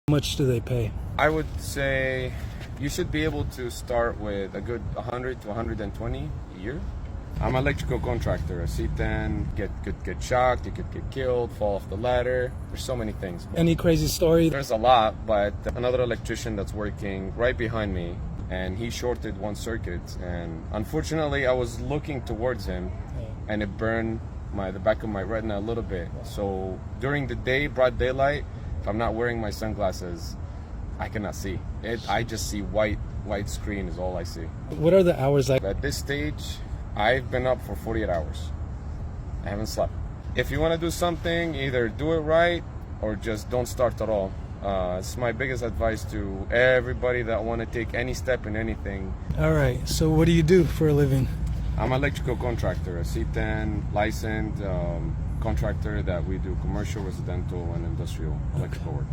How much do they pay? I would say you should be able to start with a good 100 to 120 a year. I'm an electrical contractor. A C10 could get shocked, you could get killed, fall off the ladder. There's so many things. Any crazy story? There's a lot, but another electrician that's working right behind me, and he shorted one circuit, and unfortunately I was looking towards him and it burned the back of my retina a little bit. So during the day, broad daylight, if I'm not wearing my sunglasses, I cannot see it. I just see white screen is all I see. What are the hours like? At this stage, I've been up for 48 hours. I haven't slept. If you want to do something, either do it right or just don't start at all. It's my biggest advice to everybody that want to take any step in anything. All right, so what do you do for a living? I'm an electrical contractor, a C10 licensed contractor that we do commercial, residential, and industrial electrical work.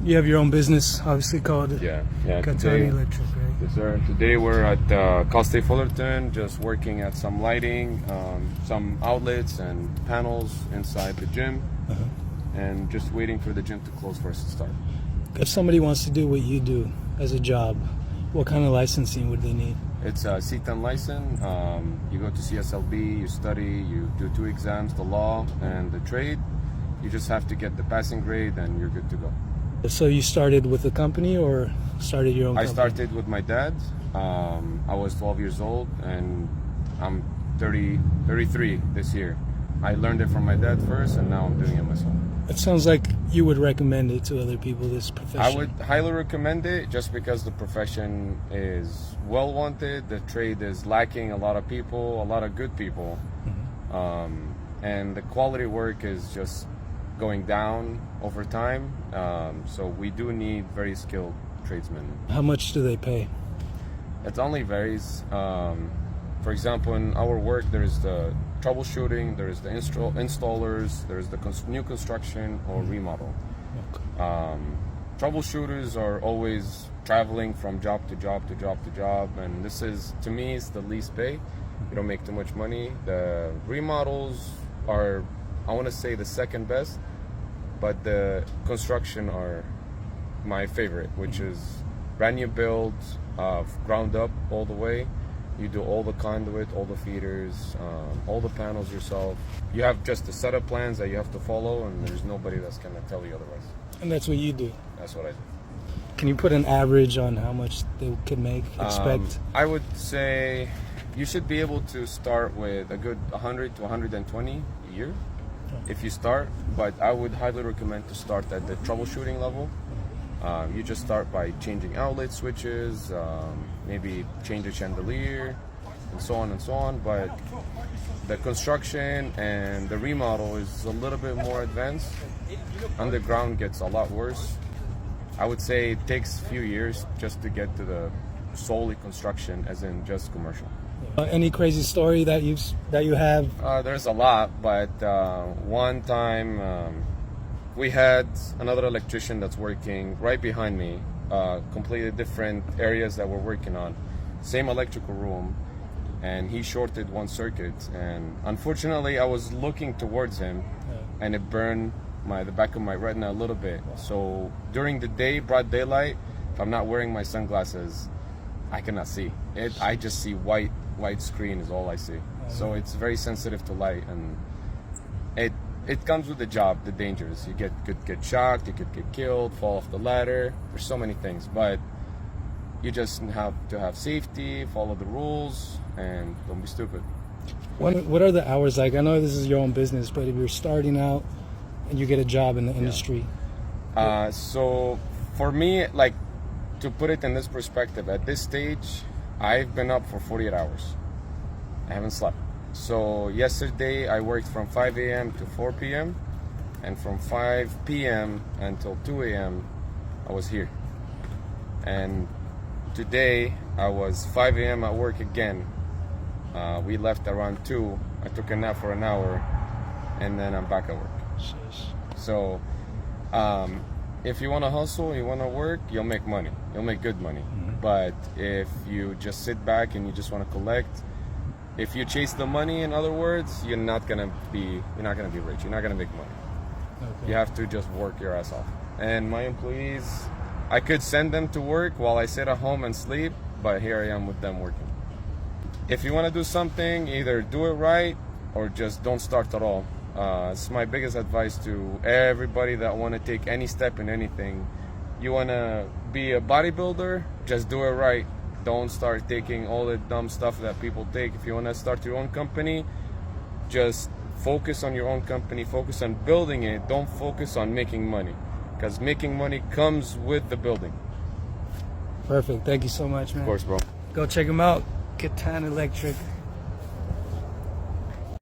You have your own business, obviously called Yeah. Katani Today, Electric, right? yes, sir. Today we're at Cal State Fullerton, just working at some lighting, some outlets and panels inside the gym, and just waiting for the gym to close for us to start. If somebody wants to do what you do as a job, what kind of licensing would they need? It's a C10 license. You go to CSLB, you study, you do 2 exams, the law and the trade. You just have to get the passing grade and you're good to go. So you started with the company or started your own I company? started with my dad. I was 12 years old and I'm 33 this year. I learned it from my dad first and now I'm doing it myself. It sounds like you would recommend it to other people, this profession. I would highly recommend it just because the profession is well wanted. The trade is lacking a lot of people, a lot of good people. And the quality work is just going down over time. So we do need very skilled tradesmen. How much do they pay? It only varies. For example, in our work, there's the troubleshooting, there's the installers, there's the new construction or remodel. Troubleshooters are always traveling from job to job to job to job, and this is, to me, is the least pay. You don't make too much money. The remodels are, I want to say, the second best, but the construction are my favorite, which is brand new builds, ground up all the way. You do all the conduit, all the feeders, all the panels yourself. You have just the setup plans that you have to follow, and there's nobody that's gonna tell you otherwise. And that's what you do. That's what I do. Can you put an average on how much they could expect? I would say you should be able to start with a good 100 to 120 a year if you start, but I would highly recommend to start at the troubleshooting level. You just start by changing outlet switches, maybe change a chandelier, and so on and so on. But the construction and the remodel is a little bit more advanced. Underground gets a lot worse. I would say it takes a few years just to get to the solely construction, as in just commercial. Any crazy story that you have? There's a lot, but one time we had another electrician that's working right behind me, completely different areas that we're working on, same electrical room, and he shorted one circuit, and unfortunately I was looking towards him and it burned the back of my retina a little bit. So during the day, broad daylight, if I'm not wearing my sunglasses, I cannot see it. I just see white screen is all I see. So it's very sensitive to light, and it comes with the job, the dangers. You could get shocked, you could get killed, fall off the ladder. There's so many things, but you just have to have safety, follow the rules, and don't be stupid. What are the hours like? I know this is your own business, but if you're starting out and you get a job in the industry. So for me, like, to put it in this perspective, at this stage, I've been up for 48 hours. I haven't slept. So yesterday I worked from 5 a.m. to 4 p.m. and from 5 p.m. until 2 a.m. I was here. And today I was 5 a.m. at work again. We left around 2. I took a nap for an hour and then I'm back at work. So if you want to hustle, you want to work, you'll make money. You'll make good money. But if you just sit back and you just want to collect, if you chase the money, in other words, you're not gonna be rich. You're not gonna make money. Okay. You have to just work your ass off. And my employees, I could send them to work while I sit at home and sleep, but here I am with them working. If you want to do something, either do it right or just don't start at all. It's my biggest advice to everybody that want to take any step in anything. You want to be a bodybuilder, just do it right. Don't start taking all the dumb stuff that people take. If you want to start your own company, just focus on your own company, focus on building it, don't focus on making money, because making money comes with the building. Perfect. Thank you so much, man. Of course, bro. Go check them out. Catan Electric.